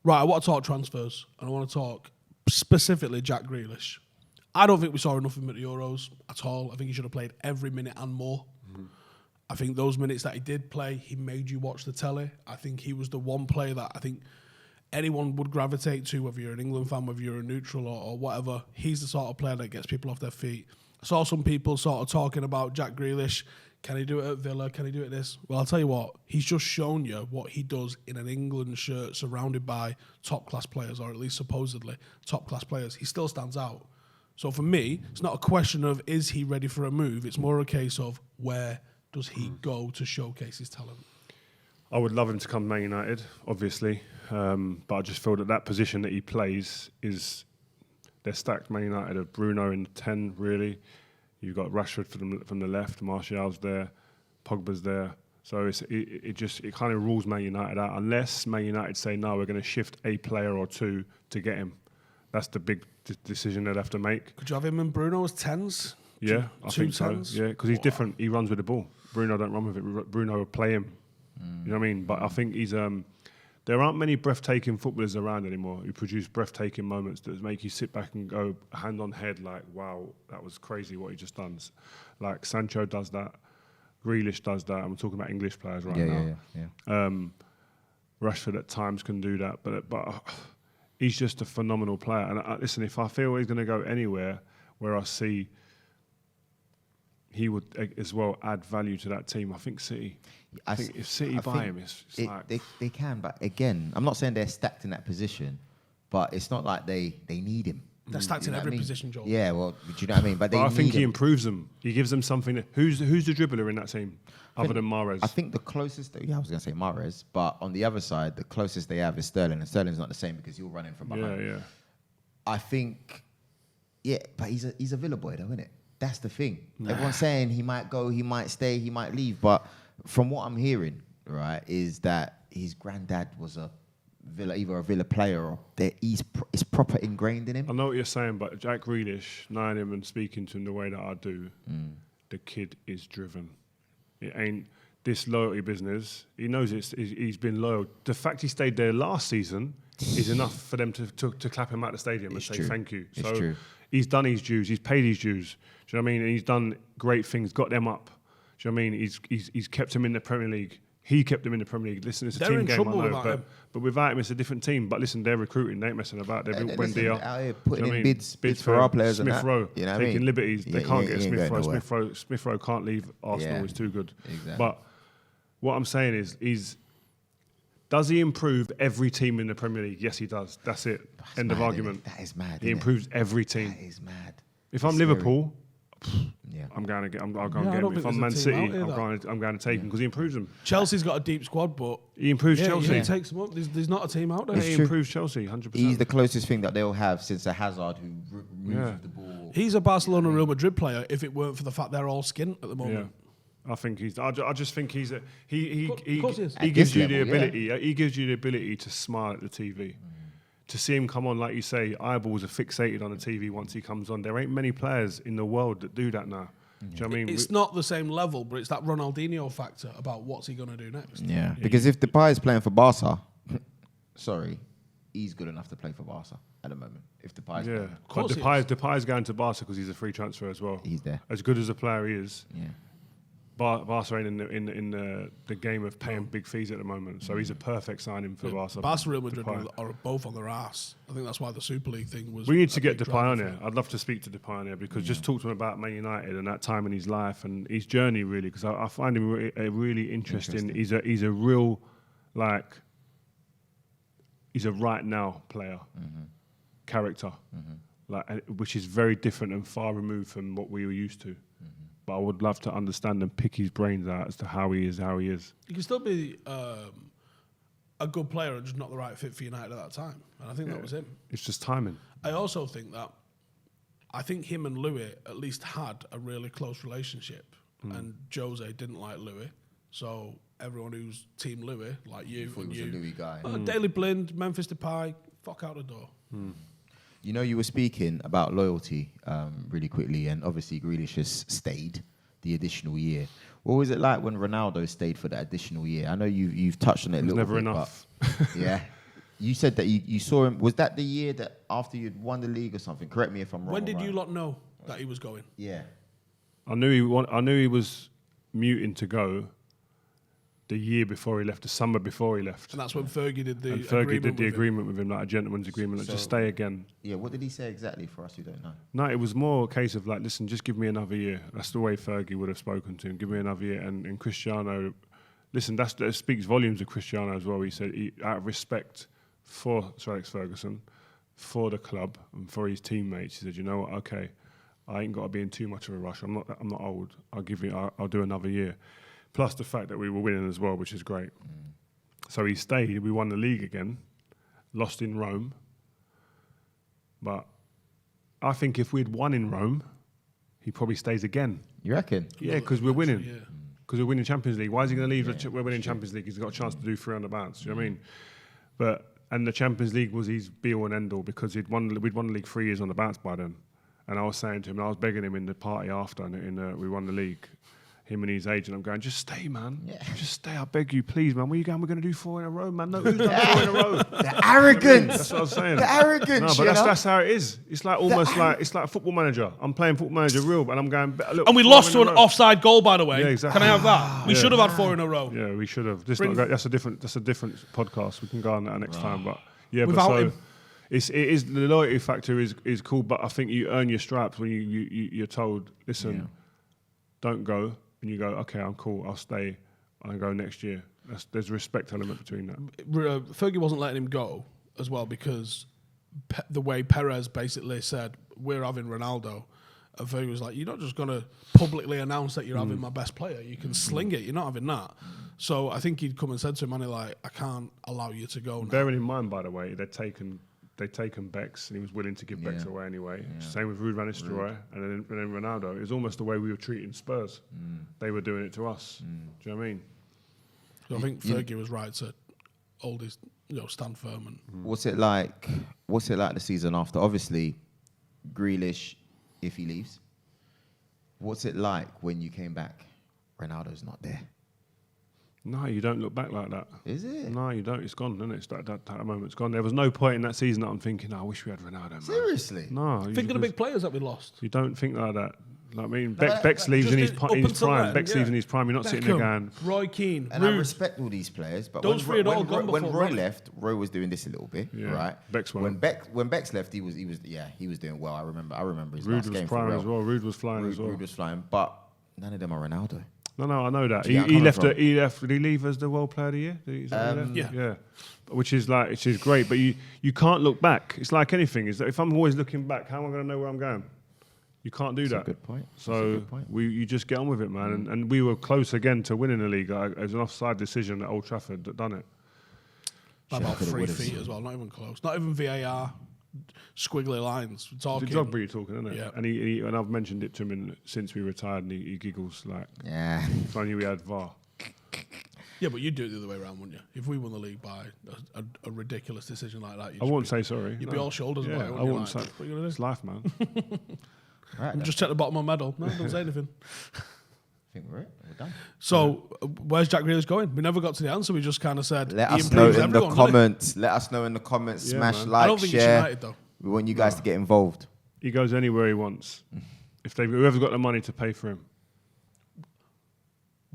Right, I want to talk transfers, and I want to talk specifically Jack Grealish. I don't think we saw enough of him at the Euros at all. I think he should have played every minute and more. I think those minutes that he did play, he made you watch the telly. I think he was the one player that I think anyone would gravitate to, whether you're an England fan, whether you're a neutral or whatever. He's the sort of player that gets people off their feet. I saw some people sort of talking about Jack Grealish. Can he do it at Villa? Can he do it this? Well, I'll tell you what, he's just shown you what he does in an England shirt surrounded by top-class players, or at least supposedly top-class players. He still stands out. So for me, it's not a question of is he ready for a move. It's more a case of where does he go to showcase his talent? I would love him to come to Man United, obviously. But I just feel that position that he plays is... They're stacked, Man United. Of Bruno in 10, really. You've got Rashford from the left, Martial's there, Pogba's there. So it kind of rules Man United out, unless Man United say, no, we're going to shift a player or two to get him. That's the big decision they'll have to make. Could you have him and Bruno as 10s? Yeah, I think so. tens? Yeah, because he's different. He runs with the ball. Bruno don't run with it. Bruno will play him. You know what I mean? But I think he's... there aren't many breathtaking footballers around anymore who produce breathtaking moments that make you sit back and go hand on head like, wow, that was crazy what he just done. Like Sancho does that. Grealish does that. I'm talking about English players right now. Yeah. Rashford at times can do that, but he's just a phenomenal player. And listen, if I feel he's going to go anywhere where I see he would as well add value to that team, I think City. I think if City buy him, it's like... They can, but again, I'm not saying they're stacked in that position, but it's not like they need him. They're stacked in every position, Joel. Yeah, well, do you know what I mean? But I think he improves them. He gives them something. Who's the dribbler in that team other than Mahrez? I think the closest... I was going to say Mahrez, but on the other side, the closest they have is Sterling, and Sterling's not the same because he'll run in from behind. Yeah. I think... Yeah, but he's a Villa boy, though, isn't it? That's the thing. Everyone's saying he might go, he might stay, he might leave. But from what I'm hearing, right, is that his granddad was either a Villa player or it's proper ingrained in him. I know what you're saying, but Jack Grealish, knowing him and speaking to him the way that I do, the kid is driven. It ain't this loyalty business. He knows he's been loyal. The fact he stayed there last season is enough for them to clap him at the stadium and say thank you. It's true. He's done his dues. He's paid his dues. Do you know what I mean? And he's done great things, got them up. Do you know what I mean? He's kept them in the Premier League. He kept them in the Premier League. Listen, it's a team game, I know, but without him, it's a different team. But listen, they're recruiting. They ain't messing about. They're Wendy out here putting in bids for our players. Smith Rowe, you know taking liberties. They can't get Smith Rowe. Smith Smith Rowe can't leave Arsenal. He's too good. Exactly. But what I'm saying is does he improve every team in the Premier League? Yes, he does. That's it. End of argument. That is mad. He improves every team. That is mad. If I'm Liverpool, I'm going to get him. If I'm Man City, I'm going to take him because he improves them. Chelsea's got a deep squad, but he improves Chelsea. He takes them up. There's not a team out there. He improves Chelsea 100%. He's the closest thing that they'll have since a Hazard who moves the ball. He's a Barcelona Real Madrid player. If it weren't for the fact they're all skint at the moment. I think he's. I just think he's a. He he gives you the ability. He gives you the ability to smile at the TV. To see him come on, like you say, eyeballs are fixated on the TV once he comes on. There ain't many players in the world that do that now. Do you know what I mean? It's not the same level, but it's that Ronaldinho factor about what's he going to do next. Yeah, because if Depay is playing for Barca, he's good enough to play for Barca at the moment. If Depay's playing. But Depay's going to Barca because he's a free transfer as well. He's there. As good as a player he is. Yeah. Barca ain't in the game of paying big fees at the moment, so he's a perfect signing for Barca. Barca Real Madrid are both on their ass. I think that's why the Super League thing was. We need to get Depay on here. I'd love to speak to Depay on here because just talk to him about Man United and that time in his life and his journey really, because I find him really interesting. He's a real he's a right now player, character, which is very different and far removed from what we were used to. But I would love to understand and pick his brains out as to how he is. He can still be a good player and just not the right fit for United at that time. And I think that was him. It's just timing. I also think him and Louis at least had a really close relationship. And Jose didn't like Louis. So everyone who's Team Louis, like you and you. A Louis guy. Daily Blind, Memphis Depay, fuck out the door. You know, you were speaking about loyalty really quickly, and obviously Grealish has stayed the additional year. What was it like when Ronaldo stayed for that additional year? I know you've touched on it a little bit. Never enough. Yeah. You said that you saw him. Was that the year that after you'd won the league or something? Correct me if I'm wrong. When did you lot know that he was going? Yeah. I knew he was muting to go the year before he left, the summer before he left. And that's when Fergie did the And Fergie agreement did the with him. agreement with him, like a gentleman's agreement, like just stay again. Yeah, what did he say exactly for us who don't know? No, it was more a case of like, listen, just give me another year. That's the way Fergie would have spoken to him. Give me another year. And Cristiano, listen, that speaks volumes of Cristiano as well. He said, out of respect for Sir Alex Ferguson, for the club, and for his teammates, he said, you know what? Okay, I ain't got to be in too much of a rush. I'm not old. I'll do another year. Plus the fact that we were winning as well, which is great. So he stayed. We won the league again, lost in Rome. But I think if we'd won in Rome, he probably stays again. You reckon? Yeah, because we're winning. Yeah. Because we're winning Champions League. Why is he going to leave? We're winning Champions League. He's got a chance to do 300 bounce. Do you know what I mean? And the Champions League was his be-all and end-all because we'd won the league 3 years on the bounce by then. And I was saying to him, and I was begging him in the party after, we won the league, him and his agent. I'm going, just stay, man. Yeah. Just stay. I beg you, please, man. Where are you going? We're going to do 4 in a row, man. No, who's done 4 in a row? The arrogance. That's what I was saying. The arrogance. No, but that's how it is. It's like almost like it's like a football manager. I'm playing football manager real, and I'm going. Look, And we lost to an offside goal, by the way. Yeah, exactly. Can I have that? We should have had 4 in a row. Yeah, we should have. That's a different podcast. We can go on that next time. But yeah, Without but so him. it is the loyalty factor is cool. But I think you earn your stripes when you're told, listen, don't go, and you go, okay, I'm cool. I'll stay. I'll go next year. There's a respect element between that. Fergie wasn't letting him go as well because the way Perez basically said, we're having Ronaldo. And Fergie was like, you're not just going to publicly announce that you're having my best player. You can sling it. You're not having that. So I think he'd come and said to him, Manny, like, I can't allow you to go now. Bearing in mind, by the way, they'd taken Bex, and he was willing to give Bex away anyway. Yeah. Same with Ruud van Nistelrooy, and then Ronaldo. It was almost the way we were treating Spurs. They were doing it to us. Do you know what I mean? So I think Fergie was right to hold his, stand firm. And What's it like the season after? Obviously, Grealish, if he leaves. What's it like when you came back? Ronaldo's not there. No, you don't look back like that. Is it? No, you don't. It's gone, isn't it? It's that moment's gone. There was no point in that season that I'm thinking, I wish we had Ronaldo, man. Seriously? No. think of the big players that we lost. You don't think like that. Like, I mean, Bex leaves in his prime. Bex leaves in his prime. You're not sitting there going... Roy Keane, And I Ruud. respect all these players, but Those three had all gone when before Roy Roy. left, Roy was doing this a little bit, right? Bex when Bex left, he was doing well. I remember his last Ruud game was for prime Real. as well. Ruud was flying as well. Ruud was flying, but none of them are Ronaldo. No, I know that. Do you get He where I'm left. coming from? He left. Did he leave as the World Player of the Year? Yeah. Which is great, but you can't look back. It's like anything. Is that if I'm always looking back, how am I going to know where I'm going? You can't do That's that. a good point. So you just get on with it, man. And we were close again to winning the league. It was an offside decision at Old Trafford that done it. By about 3 feet as well, not even close. Not even VAR, squiggly lines. We're talking. The Drogba you're talking, isn't it? Yeah. And I've mentioned it to him since we retired, and he giggles like, Yeah. if I knew we had VAR. Yeah, but you'd do it the other way around, wouldn't you? If we won the league by a ridiculous decision like that, I wouldn't say sorry. You'd be all shoulders Yeah, about it. I wouldn't Like, say. what are you gonna It's do? life, man. Right. Just check the bottom of my medal. No, don't say anything. I think we're done. So, where's Jack Grealish going? We never got to the answer. We just kind of said. Let he us know improves in the everyone, doesn't he? comments. Let us know in the comments. Yeah, Smash man. like, I don't think it's share. United though. We want you guys to get involved. He goes anywhere he wants. If whoever's got the money to pay for him.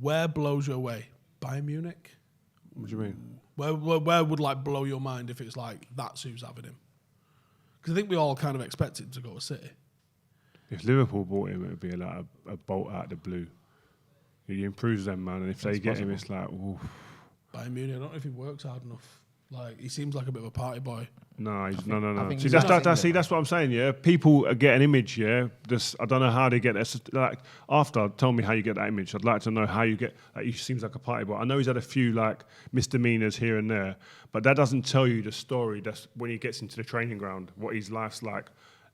Where blows your way? Bayern Munich. What do you mean? Where would like blow your mind if it's like that's who's having him? Because I think we all kind of expected to go to City. If Liverpool bought him, it would be like a bolt out of the blue. He improves them, man. And if they get him, it's like, oof. Bayern Munich. I don't know if he works hard enough. Like he seems like a bit of a party boy. No, I no. think See, he's that's not- what I'm saying. Yeah, people get an image. Yeah, I don't know how they get that. Like, after, tell me how you get that image. I'd like to know how you get. Like, he seems like a party boy. I know he's had a few like misdemeanors here and there, but that doesn't tell you the story. That's when he gets into the training ground, what his life's like.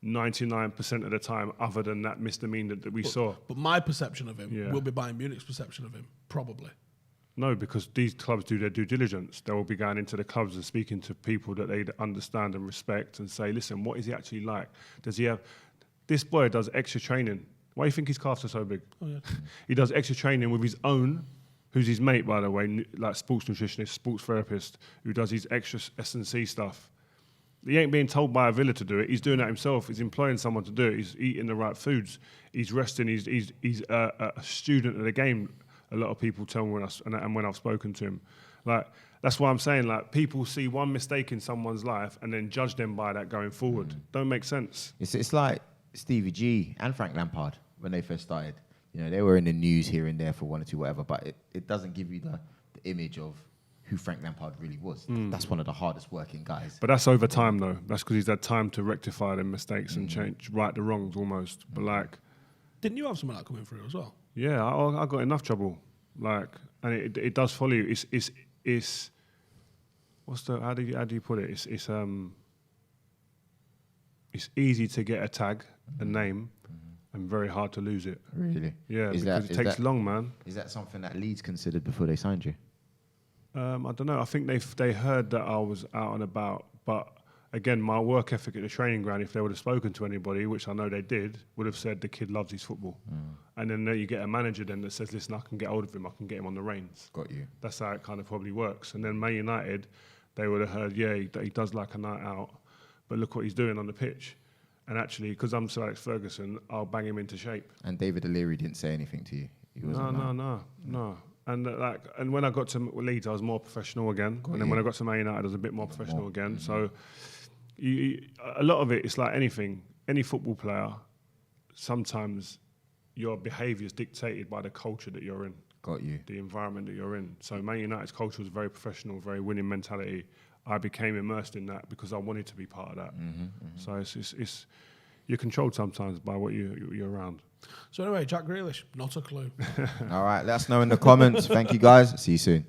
99% of the time, other than that misdemeanor that we saw. But my perception of him Yeah. will be Bayern Munich's perception of him, probably. No, because these clubs do their due diligence. They will be going into the clubs and speaking to people that they understand and respect and say, listen, what is he actually like? Does he have... This boy does extra training. Why do you think his calves are so big? Oh, yeah. He does extra training with his own who's his mate, by the way, like sports nutritionist, sports therapist, who does his extra S&C stuff. He ain't being told by a Villa to do it. He's doing that himself. He's employing someone to do it. He's eating the right foods. He's resting. He's a student of the game. A lot of people tell me when I've spoken to him, like that's why I'm saying, like, people see one mistake in someone's life and then judge them by that going forward. Don't make sense. It's like Stevie G and Frank Lampard when they first started. You know, they were in the news here and there for one or two, whatever, but it doesn't give you the image of who Frank Lampard really was. That's one of the hardest working guys. But that's over time, though. That's because he's had time to rectify them mistakes and change, right the wrongs almost. But like, didn't you have some of that coming through as well? yeah, I got enough trouble. Like, and it does follow you. It's what's the how do you put it? It's easy to get a tag, a name, and very hard to lose it. Really? Yeah, because it takes long, man. Is that something that Leeds considered before they signed you? I don't know. I think they heard that I was out and about, but again, my work ethic at the training ground, if they would have spoken to anybody, which I know they did, would have said the kid loves his football. And then you get a manager then that says, listen, I can get hold of him, I can get him on the reins. Got you. That's how it kind of probably works. And then Man United, they would have heard, yeah, he does like a night out, but look what he's doing on the pitch. And actually, because I'm Sir Alex Ferguson, I'll bang him into shape. And David O'Leary didn't say anything to you? No. And when I got to Leeds, I was more professional again. And then when I got to Man United, I was a bit more professional again. So a lot of it, it's like anything. Any football player, sometimes your behaviour is dictated by the culture that you're in. Got you. The environment that you're in. So Man United's culture was very professional, very winning mentality. I became immersed in that because I wanted to be part of that. So it's you're controlled sometimes by what you're around. So anyway, Jack Grealish, not a clue. All right, let us know in the comments. Thank you, guys. See you soon.